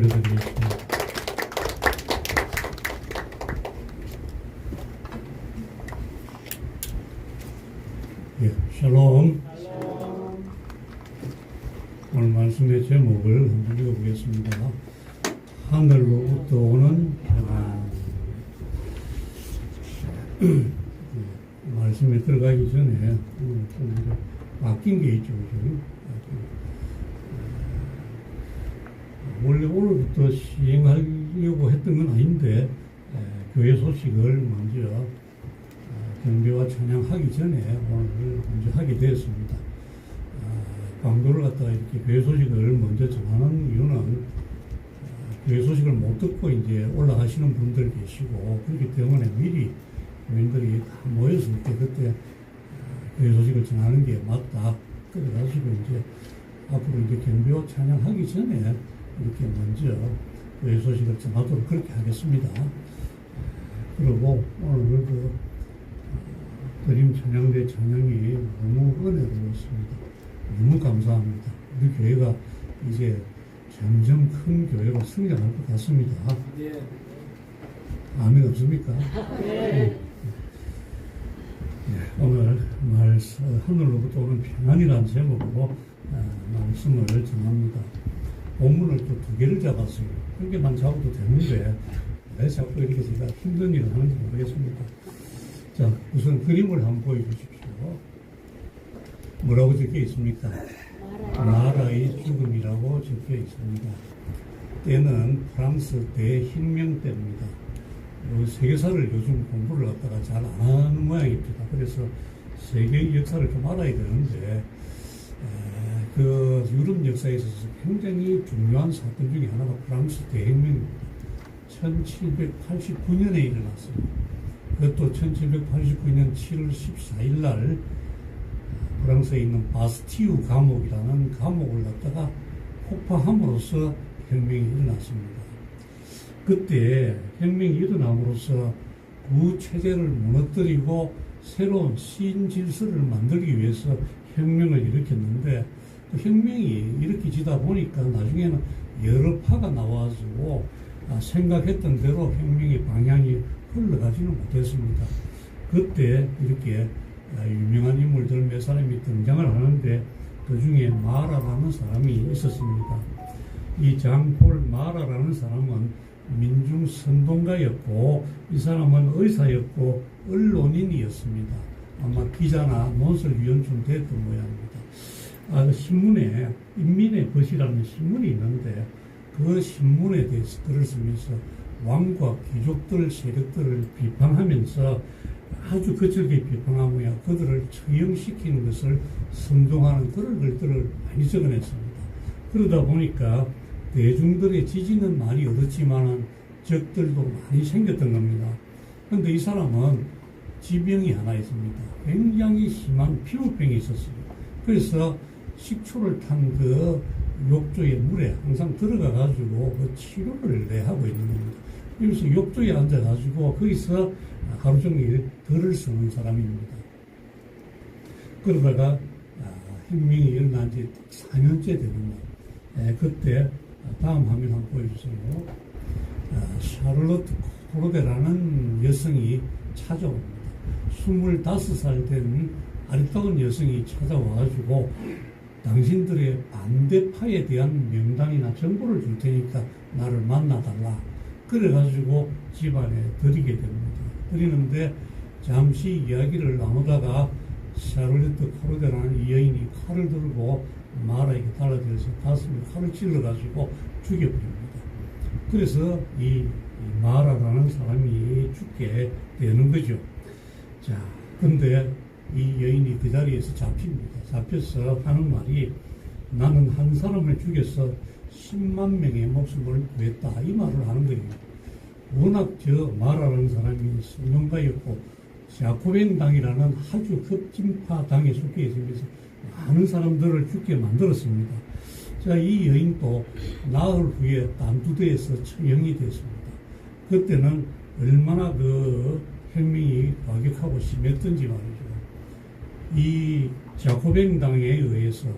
올려드리겠습니다. 예, 샬롬. 오늘 말씀의 제목을 한번 읽어보겠습니다. 하늘로부터 오는 평안. 말씀에 들어가기 전에 좀 바뀐 게 있죠. 그죠? 원래 오늘부터 시행하려고 했던 건 아닌데 교회 소식을 먼저 경배와 찬양하기 전에 오늘 먼저 하게 되었습니다. 광고를 갖다가 이렇게 교회 소식을 먼저 전하는 이유는 교회 소식을 못 듣고 이제 올라가시는 분들 계시고 그렇기 때문에 미리 교인들이 다 모였을 때 그때 교회 소식을 전하는 게 맞다. 그래가지고 이제 앞으로 이제 경배와 찬양하기 전에 이렇게 먼저 교회 소식을 전하도록 그렇게 하겠습니다. 그리고 오늘 드림 찬양대 찬양이 너무 은혜로웠습니다. 너무 감사합니다. 우리 교회가 이제 점점 큰 교회로 성장할 것 같습니다. 네. 아멘 없습니까? 네. 오늘 하늘로부터 오는 평안이라는 제목으로 말씀을 전합니다. 본문을 또 두 개를 잡았어요. 한 개만 잡아도 되는데 왜 자꾸 이렇게 제가 힘든 일을 하는지 모르겠습니다. 자, 우선 그림을 한번 보여주십시오. 뭐라고 적혀 있습니까? 나라의 죽음이라고 적혀 있습니다. 때는 프랑스 대혁명 때입니다. 세계사를 요즘 공부를 갖다가 잘 안 하는 모양입니다. 그래서 세계 역사를 좀 알아야 되는데 그 유럽 역사에 있어서 굉장히 중요한 사건 중에 하나가 프랑스 대혁명입니다. 1789년에 일어났어요. 그것도 1789년 7월 14일 날 프랑스에 있는 바스티유 감옥이라는 감옥을 갖다가 폭파함으로써 혁명이 일어났습니다. 그때 혁명이 일어남으로써 구체제를 무너뜨리고 새로운 신질서를 만들기 위해서 혁명을 일으켰는데 그 혁명이 일으켜지다 보니까 나중에는 여러 파가 나와가지고 생각했던 대로 혁명의 방향이 흘러가지는 못했습니다. 그때 이렇게 유명한 인물들 몇 사람이 등장을 하는데 그 중에 마라라는 사람이 있었습니다. 이 장폴 마라라는 사람은 민중선동가였고 이 사람은 의사였고 언론인이었습니다. 아마 기자나 논설위원쯤 됐던 모양입니다. 신문에 인민의 벗이라는 신문이 있는데 그 신문에 대해서 글을 쓰면서 왕과 귀족들 세력들을 비판하면서 아주 거칠게 비판하며 그들을 처형시키는 것을 선동하는 그런 글들을 많이 적어냈습니다. 그러다 보니까 대중들의 지지는 많이 얻었지만 적들도 많이 생겼던 겁니다. 그런데 이 사람은 지병이 하나 있습니다. 굉장히 심한 피부병이 있었어요. 그래서 식초를 탄 그 욕조의 물에 항상 들어가 가지고 그 치료를 하고 있는 겁니다. 그래서 욕조에 앉아 가지고 거기서 하루 종일 글을 쓰는 사람입니다. 그러다가 혁명이 일어난 지 4년째 됩니다. 그때 다음 화면 한번 보여주세요. 샤를로트 코르데라는 여성이 찾아옵니다. 25살 된 아리따운 여성이 찾아와가지고 당신들의 반대파에 대한 명단이나 정보를 줄 테니까 나를 만나달라. 그래가지고 집안에 들이게 됩니다. 드리는데 잠시 이야기를 나누다가 샤를로트 코르데라는 이 여인이 칼을 들고 마라에게 달라들어서 가슴에 칼을 찔러가지고 죽여버립니다. 그래서 이 마라라는 사람이 죽게 되는 거죠. 자, 근데 이 여인이 그 자리에서 잡힙니다. 잡혀서 하는 말이 나는 한 사람을 죽여서 10만 명의 목숨을 구했다. 이 말을 하는 거예요. 워낙 마라라는 사람이 선동가였고 야코벤 당이라는 아주 급진파 당에 속해 있으면서 많은 사람들을 죽게 만들었습니다. 자, 이 여인도 나흘 후에 단두대에서 처형이 됐습니다. 그때는 얼마나 그 혁명이 과격하고 심했던지 말이죠. 이 야코벤 당에 의해서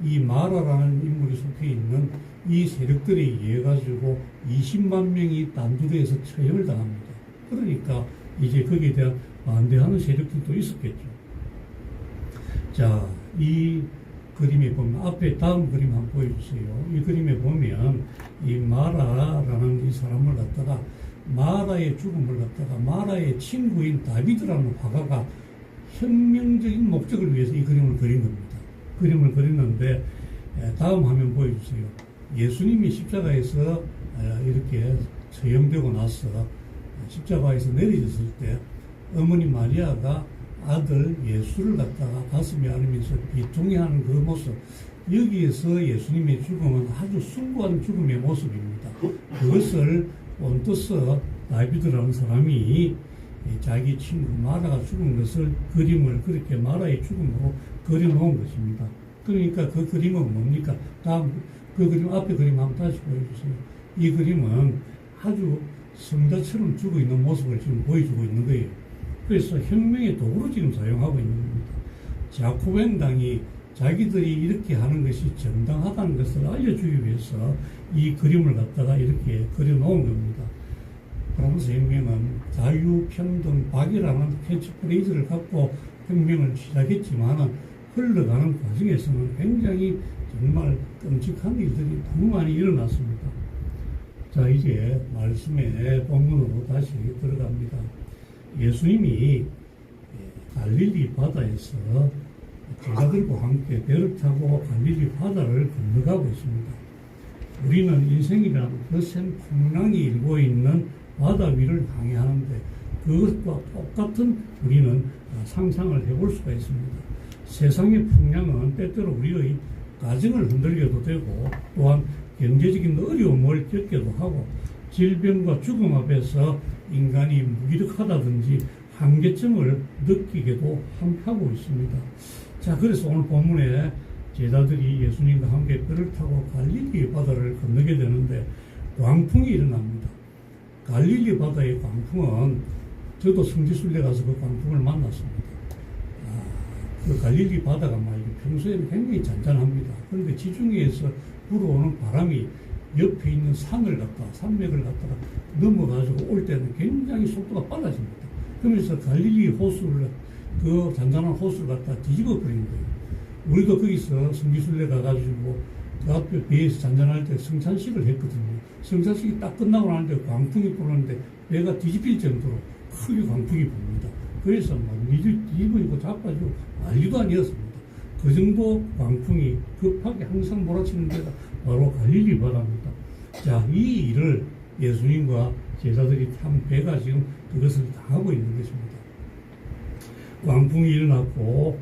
이 마라라는 인물이 속해 있는 이 세력들에 의해 가지고 20만 명이 단두대에서 처형을 당합니다. 그러니까 이제 거기에 대한 반대하는 세력들도 있었겠죠. 자, 이 그림에 보면 앞에 다음 그림 한번 보여주세요. 이 그림에 보면 이 마라라는 이 사람을 갖다가 마라의 죽음을 갖다가 마라의 친구인 다비드라는 화가가 혁명적인 목적을 위해서 이 그림을 그린 겁니다. 그림을 그렸는데 다음 화면 보여주세요. 예수님이 십자가에서 이렇게 처형되고 나서 십자가에서 내려졌을 때 어머니 마리아가 아들 예수를 갖다가 가슴에 안으면서 비통해하는 그 모습, 여기에서 예수님의 죽음은 아주 숭고한 죽음의 모습입니다. 그것을 온떠서 다비드라는 사람이 자기 친구 마라가 죽은 것을 그림을 그렇게 마라의 죽음으로 그려놓은 것입니다. 그러니까 그 그림은 뭡니까? 다음 그 그림 앞에 그림 한번 다시 보여주세요. 이 그림은 아주 성자처럼 죽어 있는 모습을 지금 보여주고 있는 거예요. 그래서 혁명의 도구로 지금 사용하고 있는 겁니다. 자코벤당이 자기들이 이렇게 하는 것이 정당하다는 것을 알려주기 위해서 이 그림을 갖다가 이렇게 그려놓은 겁니다. 프랑스 혁명은 자유, 평등, 박이라는 캐치프레이즈를 갖고 혁명을 시작했지만 흘러가는 과정에서는 굉장히 정말 끔찍한 일들이 너무 많이 일어났습니다. 자, 이제 말씀의 본문으로 다시 들어갑니다. 예수님이 갈릴리 바다에서 제자들과 함께 배를 타고 갈릴리 바다를 건너가고 있습니다. 우리는 인생이란 거센 풍랑이 일고 있는 바다 위를 항해하는데 그것과 똑같은 우리는 상상을 해볼 수가 있습니다. 세상의 풍랑은 때때로 우리의 가정을 흔들려도 되고 또한 경제적인 어려움을 겪게도 하고 질병과 죽음 앞에서 인간이 무기력하다든지 한계점을 느끼게도 하고 있습니다. 자, 그래서 오늘 본문에 제자들이 예수님과 함께 배를 타고 갈릴리 바다를 건너게 되는데 광풍이 일어납니다. 갈릴리 바다의 광풍은 저도 성지순례 가서 그 광풍을 만났습니다. 그 갈릴리 바다가 평소에는 굉장히 잔잔합니다. 그런데 지중해에서 불어오는 바람이 옆에 있는 산맥을 갖다가 넘어가지고 올 때는 굉장히 속도가 빨라집니다. 그러면서 갈릴리 호수를, 그 잔잔한 호수를 갖다 뒤집어 버린 거예요. 우리도 거기서 성지순례 가가지고 그 앞에 배에서 잔잔할 때 성찬식을 했거든요. 성찬식이 딱 끝나고 나는데 광풍이 불었는데 배가 뒤집힐 정도로 크게 광풍이 붑니다. 그래서 막 뒤집어지고 자빠지고 난리도 아니었습니다. 그 정도 광풍이 급하게 항상 몰아치는 데가 바로 갈릴리 바다입니다. 자, 이 일을 예수님과 제자들이 탄 배가 지금 그것을 당하고 있는 것입니다. 광풍이 일어났고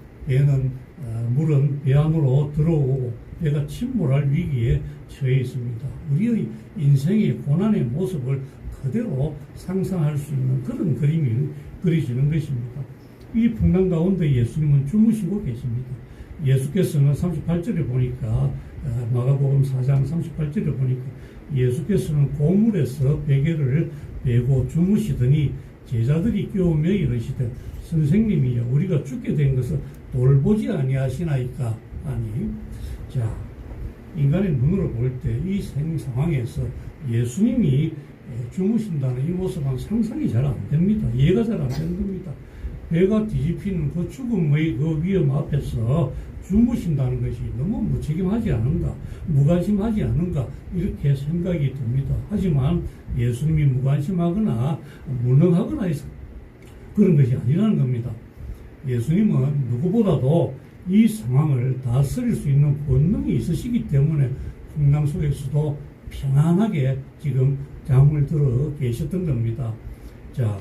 물은 배 안으로 들어오고 배가 침몰할 위기에 처해 있습니다. 우리의 인생의 고난의 모습을 그대로 상상할 수 있는 그런 그림이 그려지는 것입니다. 이 풍랑 가운데 예수님은 주무시고 계십니다. 예수께서는 38절에 보니까 마가복음 4장 38절에 보니까 예수께서는 고물에서 베개를 메고 주무시더니 제자들이 깨우며 이르시되 선생님이여 우리가 죽게 된 것을 돌보지 아니하시나이까 하니. 자, 인간의 눈으로 볼 때 이 상황에서 예수님이 주무신다는 이 모습은 상상이 잘 안 됩니다. 이해가 잘 안 되는 겁니다. 배가 뒤집히는 그 죽음의 그 위험 앞에서 주무신다는 것이 너무 무책임하지 않은가, 무관심하지 않은가, 이렇게 생각이 듭니다. 하지만 예수님이 무관심하거나 무능하거나 해서 그런 것이 아니라는 겁니다. 예수님은 누구보다도 이 상황을 다스릴 수 있는 권능이 있으시기 때문에 풍랑 속에서도 편안하게 지금 잠을 들어 계셨던 겁니다. 자,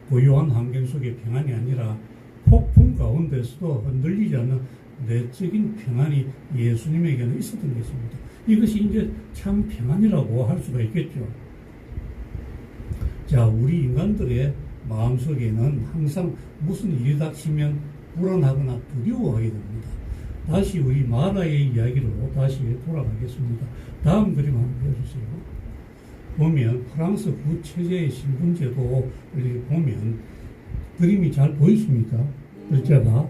고요한 환경 속의 평안이 아니라 폭풍 가운데서도 흔들리지 않는 내적인 평안이 예수님에게는 있었던 것입니다. 이것이 이제 참 평안이라고 할 수가 있겠죠. 자, 우리 인간들의 마음속에는 항상 무슨 일이 닥치면 불안하거나 두려워하게 됩니다. 다시 우리 마라의 이야기로 다시 돌아가겠습니다. 다음 그림 한번 보여주세요. 보면 프랑스 구체제의 신분제도를 보면 그림이 잘 보이십니까? 글자가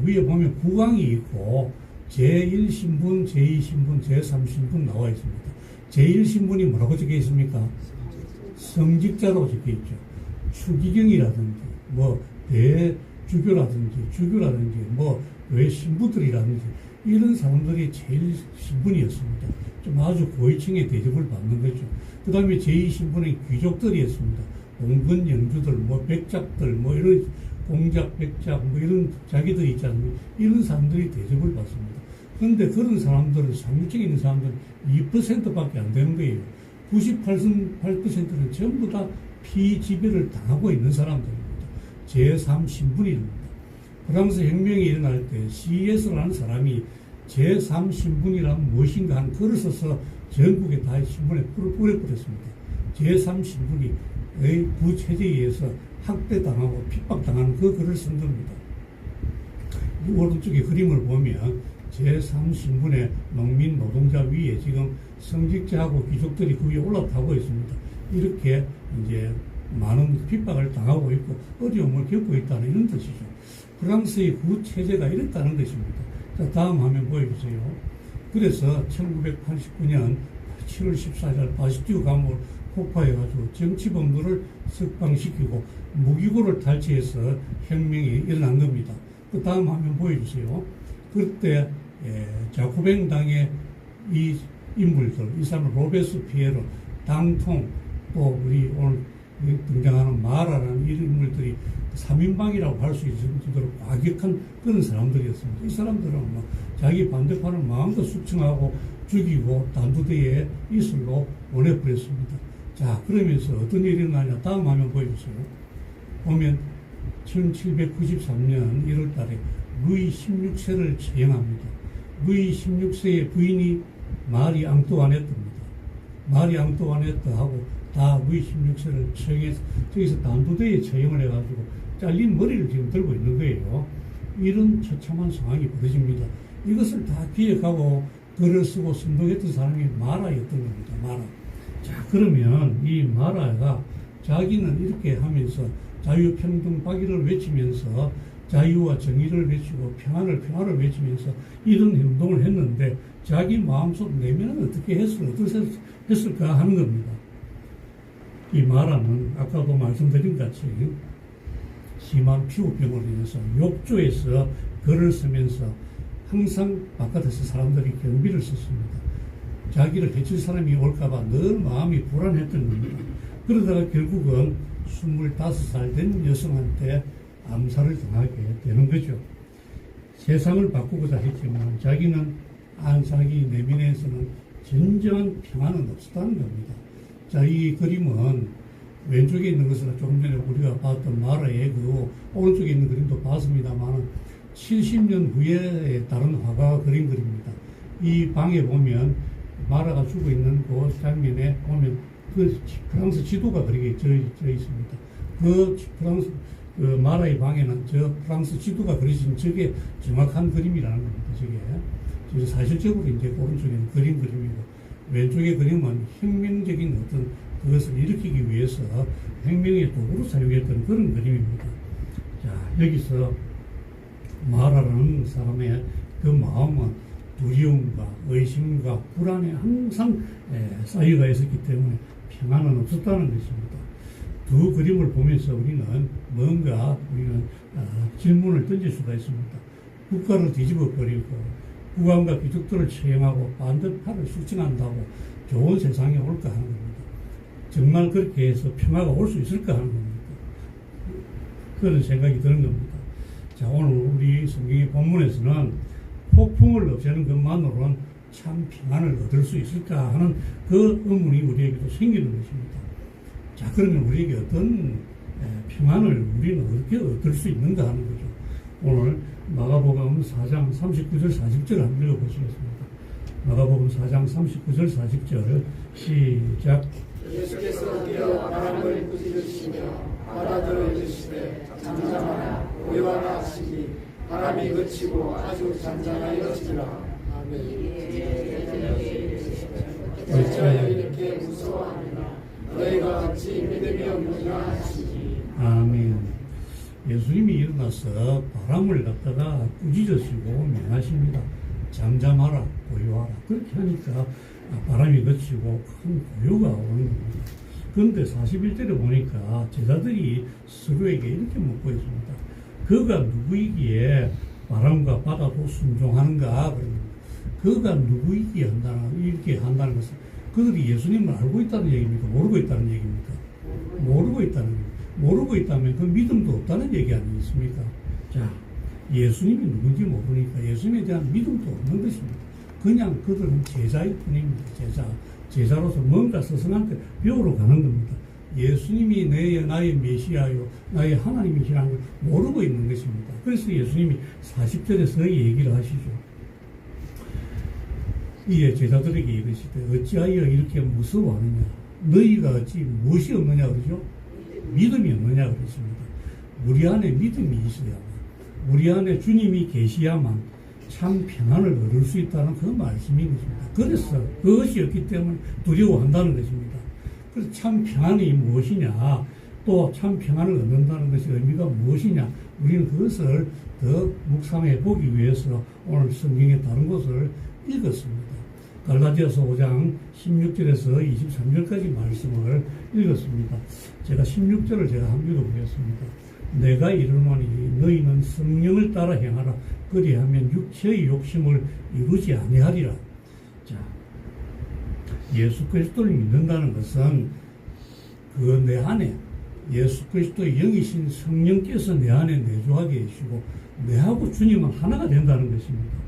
위에 보면 국왕이 있고 제1신분, 제2신분, 제3신분 나와 있습니다. 제1신분이 뭐라고 적혀 있습니까? 성직자로 적혀 있죠. 추기경이라든지, 뭐, 대주교라든지, 주교라든지, 뭐, 외신부들이라든지, 이런 사람들이 제일 신분이었습니다. 좀 아주 고위층의 대접을 받는 거죠. 그 다음에 제2신분은 귀족들이었습니다. 공군 영주들, 뭐, 백작들, 뭐, 이런 공작, 백작, 뭐, 이런 자기들이 있지 않습니까? 이런 사람들이 대접을 받습니다. 그런데 그런 사람들은, 상류층에 있는 사람들은 2%밖에 안 되는 거예요. 98%는 전부 다 피지배를 당하고 있는 사람들입니다. 제3신분입니다. 프랑스 혁명이 일어날 때 CES라는 사람이 제3신분이란 무엇인가 하는 글을 써서 전국에 다 신문에 뿌려버렸습니다. 제3신분이 부체제에 의해서 학대당하고 핍박당하는 그 글을 쓴 겁니다. 이 오른쪽에 그림을 보면 제3신분의 농민 노동자 위에 지금 성직자하고 귀족들이 그 위에 올라타고 있습니다. 이렇게 이제 많은 핍박을 당하고 있고 어려움을 겪고 있다는 이런 뜻이죠. 프랑스의 구체제가 이랬다는 것입니다. 자, 다음 화면 보여주세요. 그래서 1989년 7월 14일 바스티유 감옥을 폭파해가지고 정치범들을 석방시키고 무기고를 탈취해서 혁명이 일어난 겁니다. 그 다음 화면 보여주세요. 그때 자쿠뱅당의 이 인물들, 이 사람은 로베스피에르, 당통, 또 우리 오늘 등장하는 마라라는 이런 인물들이 3인방이라고 할 수 있을 정도로 과격한 그런 사람들이었습니다. 이 사람들은 뭐 자기 반대파를 마음껏 숙청하고 죽이고 단두대에 이슬로 보내버렸습니다. 자, 그러면서 어떤 일이 일어나냐. 다음 화면 보여주세요. 보면 1793년 1월 달에 루이 16세를 처형합니다. 루이 16세의 부인이 마리 앙뚜아네트입니다. 마리 앙뚜아네트하고 다 루이 16세를 처형해서 저기서 단두대에 처형을 해가지고 잘린 머리를 지금 들고 있는 거예요. 이런 처참한 상황이 벌어집니다. 이것을 다 기획하고 글을 쓰고 선동했던 사람이 마라였던 겁니다. 마라. 자, 그러면 이 마라가 자기는 이렇게 하면서 자유평등박이를 외치면서 자유와 정의를 외치고 평화를 외치면서 이런 행동을 했는데 자기 마음속 내면은 어떻게 했을까 하는 겁니다. 이 마라는 아까도 말씀드린 같이 심한 피부병으로 인해서 욕조에서 글을 쓰면서 항상 바깥에서 사람들이 경비를 썼습니다. 자기를 해칠 사람이 올까봐 늘 마음이 불안했던 겁니다. 그러다가 결국은 25살 된 여성한테 암살을 당하게 되는 거죠. 세상을 바꾸고자 했지만 자기는 자기 내면에서는 진정한 평안은 없었다는 겁니다. 자, 이 그림은 왼쪽에 있는 것은 조금 전에 우리가 봤던 마라의 그 오른쪽에 있는 그림도 봤습니다만 70년 후에 다른 화가가 그린 그림입니다. 이 방에 보면 마라가 죽어 있는 그 장면에 보면 그 프랑스 지도가 그렇게 져 있습니다. 그 프랑스 그 마라의 방에는 저 프랑스 지도가 그려진 저게 정확한 그림이라는 겁니다. 저게 사실적으로 이제 오른쪽에는 그림이고 왼쪽의 그림은 혁명적인 어떤 그것을 일으키기 위해서 혁명의 도구로 사용했던 그런 그림입니다. 자, 여기서 마라라는 사람의 그 마음은 두려움과 의심과 불안에 항상 쌓여가 있었기 때문에 평안은 없었다는 것입니다. 두 그림을 보면서 우리는 질문을 던질 수가 있습니다. 국가를 뒤집어 버리고 국왕과 귀족들을 처형하고 반대파를 숙청한다고 좋은 세상이 올까 하는 겁니다. 정말 그렇게 해서 평화가 올 수 있을까 하는 겁니다. 그런 생각이 드는 겁니다. 자, 오늘 우리 성경의 본문에서는 폭풍을 없애는 것만으로는 참 평안을 얻을 수 있을까 하는 그 의문이 우리에게도 생기는 것입니다. 자, 그러면 우리에게 어떤 평안을 우리는 어떻게 얻을 수 있는가 하는 거죠. 오늘 마가복음 4장 39절 40절 한번 읽어보시겠습니다. 마가복음 4장 39절 40절 시작. 예수께서 되어 바람을 부르시며 바다들을 이르시되 잠잠하라 고요하라 하시니 바람이 그치고 아주 잔잔하여지라. 아멘. 어찌하여 이렇게 무서워하느냐 너희가 같이 믿음이 없느냐 하시니. 아멘. 예수님이 일어나서 바람을 갖다가 꾸짖으시고 명하십니다. 잠잠하라, 고요하라. 그렇게 하니까 바람이 그치고 큰 고요가 오는 겁니다. 그런데 41절에 보니까 제자들이 서로에게 이렇게 묻고 있습니다. 그가 누구이기에 바람과 바다도 순종하는가? 그가 누구이기에 이렇게 한다는 것은 그들이 예수님을 알고 있다는 얘기입니까? 모르고 있다는 얘기입니까? 모르고 있다는 얘기입니다. 모르고 있다면 그 믿음도 없다는 얘기 아니겠습니까? 자, 예수님이 누군지 모르니까 예수님에 대한 믿음도 없는 것입니다. 그냥 그들은 제자일 뿐입니다. 제자로서 뭔가 스승한테 배우러 가는 겁니다. 예수님이 나의 메시아요, 나의 하나님이시라는 걸 모르고 있는 것입니다. 그래서 예수님이 40절에서 얘기를 하시죠. 이에 제자들에게 이르시되 어찌하여 이렇게 무서워하느냐? 너희가 어찌 무엇이 없느냐 그러죠? 믿음이 없느냐 그랬습니다. 우리 안에 믿음이 있어야만, 우리 안에 주님이 계시야만 참 평안을 얻을 수 있다는 그 말씀인 것입니다. 그래서 그것이 없기 때문에 두려워한다는 것입니다. 그래서 참 평안이 무엇이냐, 또 참 평안을 얻는다는 것의 의미가 무엇이냐, 우리는 그것을 더 묵상해 보기 위해서 오늘 성경의 다른 곳을 읽었습니다. 갈라디아서 5장 16절에서 23절까지 말씀을 읽었습니다. 제가 16절을 제가 한번 읽어보겠습니다. 내가 이르노니 너희는 성령을 따라 행하라. 그리하면 육체의 욕심을 이루지 아니하리라. 자, 예수 그리스도를 믿는다는 것은 그 내 안에 예수 그리스도의 영이신 성령께서 내 안에 내주하게 해주시고 내하고 주님은 하나가 된다는 것입니다.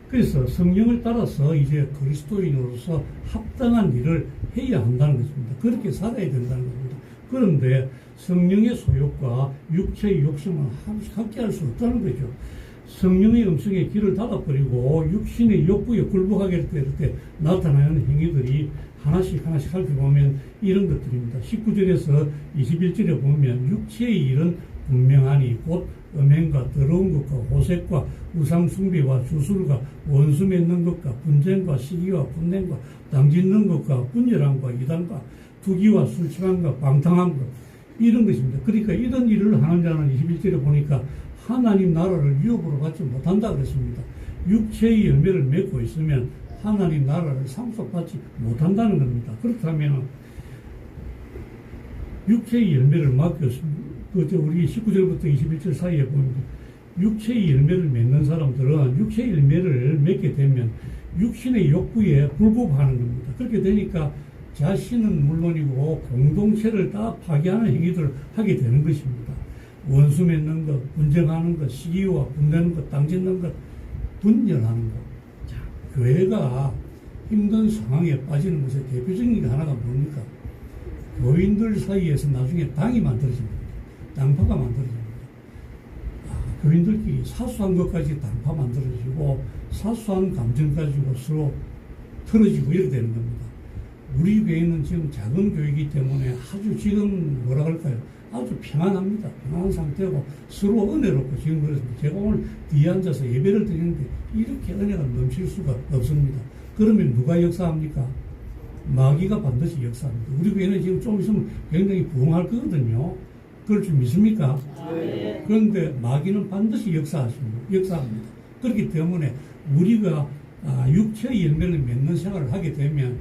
그래서 성령을 따라서 이제 그리스도인으로서 합당한 일을 해야 한다는 것입니다. 그렇게 살아야 된다는 겁니다. 그런데 성령의 소욕과 육체의 욕심은 함께 할 수 없다는 거죠. 성령의 음성에 귀를 닫아버리고 육신의 욕구에 굴복하게 될 때 나타나는 행위들이 하나씩 살펴보면 이런 것들입니다. 19절에서 21절에 보면 육체의 일은 분명하니 곧 음행과 더러운 것과 호색과 우상숭배와 주술과 원수 맺는 것과 분쟁과 시기와 분냉과 당짓는 것과 분열함과 이단과 투기와 술취함과 방탕함과 이런 것입니다. 그러니까 이런 일을 하는 자는 21절에 보니까 하나님 나라를 유업으로 받지 못한다 그랬습니다. 육체의 열매를 맺고 있으면 하나님 나라를 상속받지 못한다는 겁니다. 그렇다면 육체의 열매를 맡겼습니다. 우리 19절부터 21절 사이에 보면 육체의 열매를 맺는 사람들은 육체의 열매를 맺게 되면 육신의 욕구에 굴복하는 겁니다. 그렇게 되니까 자신은 물론이고 공동체를 다 파괴하는 행위들을 하게 되는 것입니다. 원수 맺는 것, 분쟁하는 것, 시기와 분내는 것, 당짓는 것, 분열하는 것. 자, 교회가 힘든 상황에 빠지는 것의 대표적인 게 하나가 뭡니까? 교인들 사이에서 나중에 당이 만들어집니다. 당파가 만들어집니다. 교인들끼리 사소한 것까지 당파 만들어지고 사소한 감정 가지고 서로 틀어지고 이렇게 되는 겁니다. 우리 교회는 지금 작은 교회이기 때문에 아주 지금 뭐라 할까요? 아주 평안합니다. 평안한 상태고 서로 은혜롭고 지금 그렇습니다. 제가 오늘 뒤에 앉아서 예배를 드리는데 이렇게 은혜가 넘칠 수가 없습니다. 그러면 누가 역사합니까? 마귀가 반드시 역사합니다. 우리 교회는 지금 좀 있으면 굉장히 부흥할 거거든요. 그럴 줄 믿습니까? 네. 그런데 마귀는 반드시 역사합니다. 그렇기 때문에 우리가 육체의 열매를 맺는 생활을 하게 되면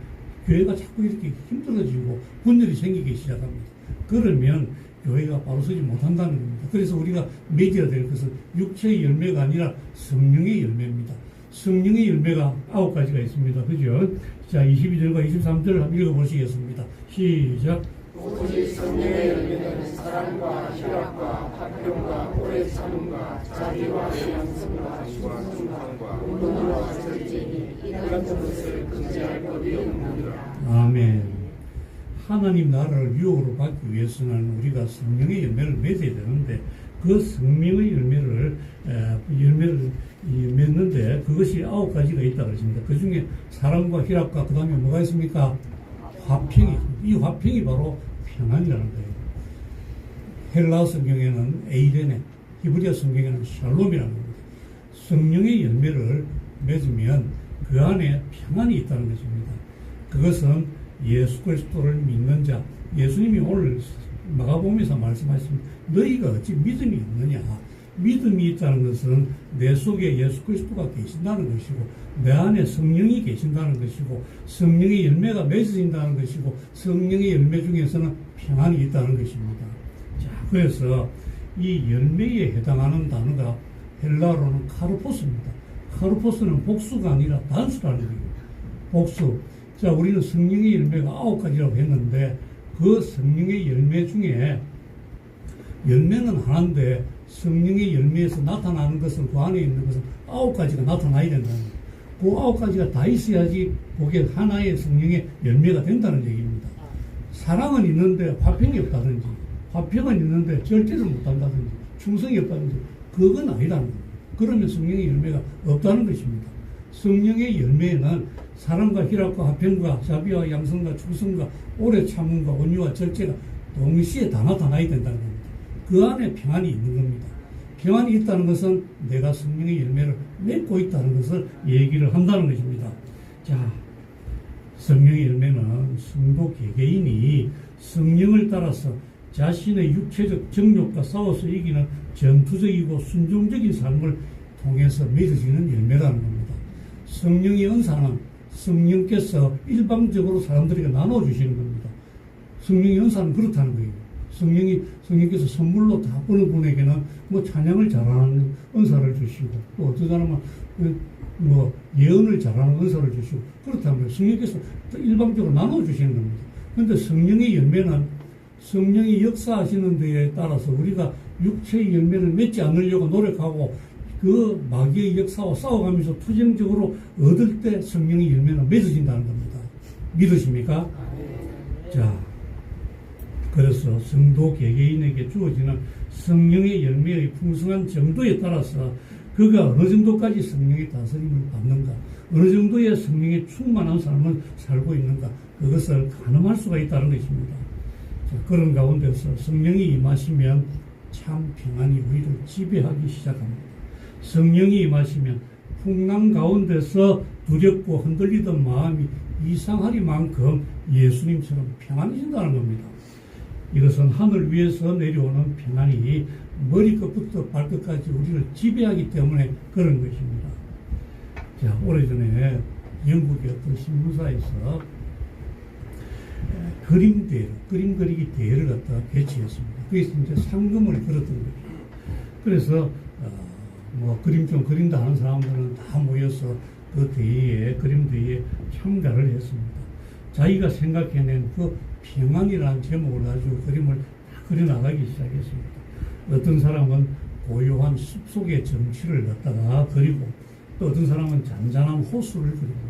교회가 자꾸 이렇게 힘들어지고 분열이 생기기 시작합니다. 그러면 교회가 바로 서지 못한다는 겁니다. 그래서 우리가 맺어야 될 것은 육체의 열매가 아니라 성령의 열매입니다. 성령의 열매가 9가지가 있습니다. 그죠? 자, 22절과 23절을 한번 읽어보시겠습니다. 시작. 오직 성령의 열매는 사랑과 희락과 화평과 오래 참음과 자비와 양성과 순종과 온유와 절제니 이런 것을 금지할 법이 없느니라. 아멘. 하나님 나라를 유혹으로 받기 위해서는 우리가 성령의 열매를 맺어야 되는데 그 성령의 열매를 맺는데 그것이 9가지가 있다고 했습니다. 그 중에 사랑과 희락과 그 다음에 뭐가 있습니까? 화평이 있습니다. 이 화평이 바로 평안이라는 거예요. 헬라 성경에는 에이레네, 히브리어 성경에는 샬롬이라는 겁니다. 성령의 열매를 맺으면 그 안에 평안이 있다는 것입니다. 그것은 예수 그리스도를 믿는 자, 예수님이 오늘 마가복음에서 말씀하셨습니다. 너희가 어찌 믿음이 없느냐? 믿음이 있다는 것은 내 속에 예수 그리스도가 계신다는 것이고 내 안에 성령이 계신다는 것이고 성령의 열매가 맺어진다는 것이고 성령의 열매 중에서는 평안이 있다는 것입니다. 자, 그래서 이 열매에 해당하는 단어가 헬라어로는 카르포스입니다. 카르포스는 복수가 아니라 단수라는 거예요. 복수. 자, 우리는 성령의 열매가 9가지라고 했는데 그 성령의 열매 중에 열매는 하나인데 성령의 열매에서 나타나는 것은 그 안에 있는 것은 9가지가 나타나야 된다는 거예요. 그 9가지가 다 있어야지 그게 하나의 성령의 열매가 된다는 얘기입니다. 사랑은 있는데 화평이 없다든지 화평은 있는데 절제를 못한다든지 충성이 없다든지 그건 아니라는 거예요. 그러면 성령의 열매가 없다는 것입니다. 성령의 열매에는 사랑과 희락과 화평과 자비와 양성과 충성과 오래 참음과 온유와 절제가 동시에 다 나타나야 된다는 겁니다. 그 안에 평안이 있는 겁니다. 평안이 있다는 것은 내가 성령의 열매를 맺고 있다는 것을 얘기를 한다는 것입니다. 자, 성령의 열매는 성도 개개인이 성령을 따라서 자신의 육체적 정욕과 싸워서 이기는 전투적이고 순종적인 삶을 통해서 맺어지는 열매라는 겁니다. 성령의 은사는 성령께서 일방적으로 사람들에게 나눠주시는 겁니다. 성령의 은사는 그렇다는 거예요. 성령께서 선물로 다 어느 분에게는 뭐 찬양을 잘하는 은사를 주시고 또 어떤 사람은 뭐 예언을 잘하는 은사를 주시고 그렇다면 성령께서 일방적으로 나눠주시는 겁니다. 그런데 성령의 열매는 성령이 역사하시는 데에 따라서 우리가 육체의 열매를 맺지 않으려고 노력하고 그 마귀의 역사와 싸워가면서 투쟁적으로 얻을 때 성령의 열매는 맺어진다는 겁니다. 믿으십니까? 자, 그래서 성도 개개인에게 주어지는 성령의 열매의 풍성한 정도에 따라서 그가 어느 정도까지 성령의 다스림을 받는가, 어느 정도의 성령의 충만한 삶을 살고 있는가, 그것을 가늠할 수가 있다는 것입니다. 자, 그런 가운데서 성령이 임하시면 참 평안이 우리를 지배하기 시작합니다. 성령이 임하시면 풍랑 가운데서 두렵고 흔들리던 마음이 이상하리만큼 예수님처럼 평안해진다는 겁니다. 이것은 하늘 위에서 내려오는 평안이 머리끝부터 발끝까지 우리를 지배하기 때문에 그런 것입니다. 자, 오래전에 영국의 어떤 신문사에서 그림 그리기 대회를 갖다가 개최했습니다. 거기서 이제 상금을 걸었던 거죠. 그래서 뭐 그림 좀 그린다 하는 사람들은 다 모여서 그 대회에, 그림 대회에 참가를 했습니다. 자기가 생각해낸 그 평안이라는 제목을 가지고 그림을 다 그려나가기 시작했습니다. 어떤 사람은 고요한 숲속의 정취를 갖다가 그리고 또 어떤 사람은 잔잔한 호수를 그립니다.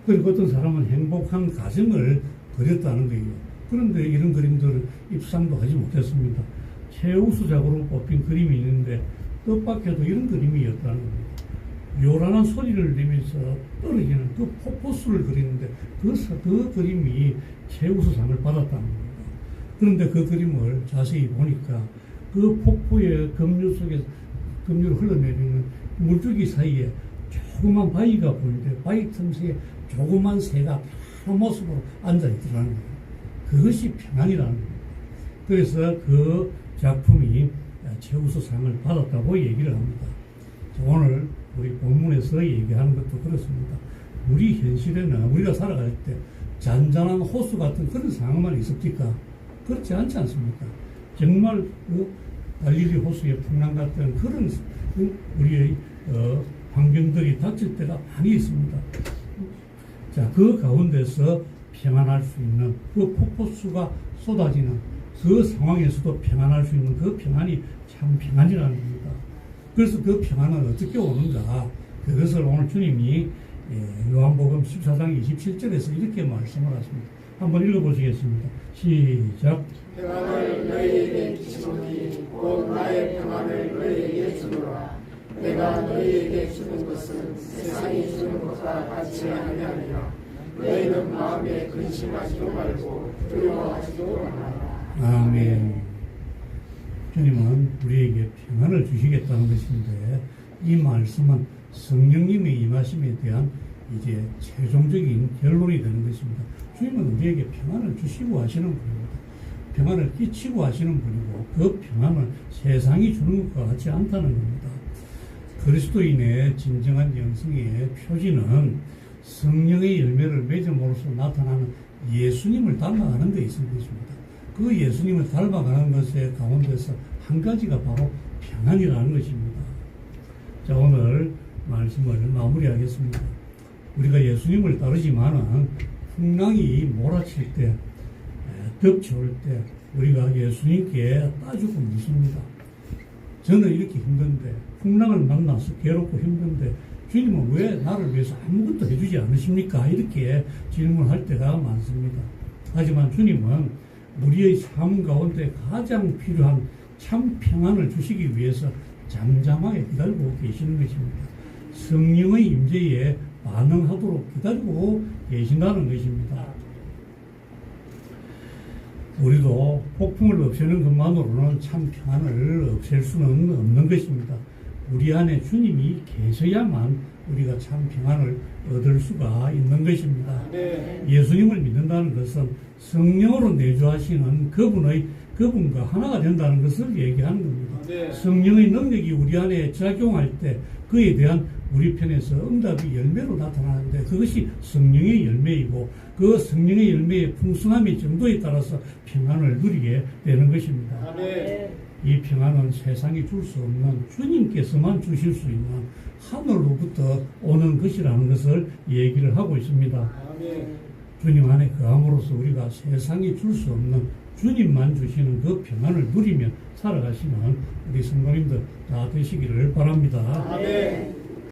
그리고 어떤 사람은 행복한 가정을 그렸다는 거예요. 그런데 이런 그림들은 입상도 하지 못했습니다. 최우수작으로 뽑힌 그림이 있는데 뜻밖에도 이런 그림이었다는 겁니다. 요란한 소리를 내면서 떨어지는 그 폭포수를 그리는데 그 그림이 최우수상을 받았다는 겁니다. 그런데 그 그림을 자세히 보니까 그 폭포의 급류 속에 급류를 흘러내리는 물줄기 사이에 조그만 바위가 보이는데 바위 틈새에 조그만 새가 편한 모습으로 앉아있더라는 거예요. 그것이 평안이라는 겁니다. 그래서 그 작품이 최우수상을 받았다고 얘기를 합니다. 오늘 우리 본문에서 얘기하는 것도 그렇습니다. 우리 현실에는 우리가 살아갈 때 잔잔한 호수 같은 그런 상황만 있습니까? 그렇지 않지 않습니까? 정말 그 갈릴리 호수의 풍랑 같은 그런 우리의 환경들이 닥칠 때가 많이 있습니다. 자, 그 가운데서 평안할 수 있는 그 폭포수가 쏟아지는 그 상황에서도 평안할 수 있는 그 평안이 참 평안이라는 겁니다. 그래서 그 평안은 어떻게 오는가? 그것을 오늘 주님이 요한복음 14장 27절에서 이렇게 말씀을 하십니다. 한번 읽어보시겠습니다. 시작. 평안을 너희에게 주노니 곧 나의 평안을 너희에게 주노라. 내가 너희에게 주는 것은 세상이 주는 것과 같지 아니하니라. 너희는 마음에 근심하지도 말고 두려워하지도 말라. 아멘. 주님은 우리에게 평안을 주시겠다는 것인데 이 말씀은 성령님의 임하심에 대한 이제 최종적인 결론이 되는 것입니다. 주님은 우리에게 평안을 주시고 하시는 겁니다. 평안을 끼치고 하시는 분이고 그 평안은 세상이 주는 것과 같지 않다는 겁니다. 그리스도인의 진정한 영성의 표지는 성령의 열매를 맺음으로써 나타나는 예수님을 닮아가는 데 있는 것입니다. 그 예수님을 닮아가는 것의 가운데서 한 가지가 바로 평안이라는 것입니다. 자, 오늘 말씀을 마무리하겠습니다. 우리가 예수님을 따르지만은 풍랑이 몰아칠 때, 덮쳐올 때 우리가 예수님께 따지고 묻습니다. 저는 이렇게 힘든데, 풍랑을 만나서 괴롭고 힘든데 주님은 왜 나를 위해서 아무것도 해주지 않으십니까? 이렇게 질문할 때가 많습니다. 하지만 주님은 우리의 삶 가운데 가장 필요한 참 평안을 주시기 위해서 잠잠하게 기다리고 계시는 것입니다. 성령의 임재에 반응하도록 기다리고 계신다는 것입니다. 우리도 폭풍을 없애는 것만으로는 참 평안을 없앨 수는 없는 것입니다. 우리 안에 주님이 계셔야만 우리가 참 평안을 얻을 수가 있는 것입니다. 네. 예수님을 믿는다는 것은 성령으로 내주하시는 그분과 하나가 된다는 것을 얘기하는 겁니다. 네. 성령의 능력이 우리 안에 작용할 때 그에 대한 우리 편에서 응답이 열매로 나타나는데 그것이 성령의 열매이고 그 성령의 열매의 풍성함의 정도에 따라서 평안을 누리게 되는 것입니다. 네. 이 평안은 세상이 줄 수 없는 주님께서만 주실 수 있는 하늘로부터 오는 것이라는 것을 얘기를 하고 있습니다. 네. 주님 안에 거함으로써 우리가 세상이 줄 수 없는 주님만 주시는 그 평안을 누리며 살아가시는 우리 성도님들 다 되시기를 바랍니다. 네.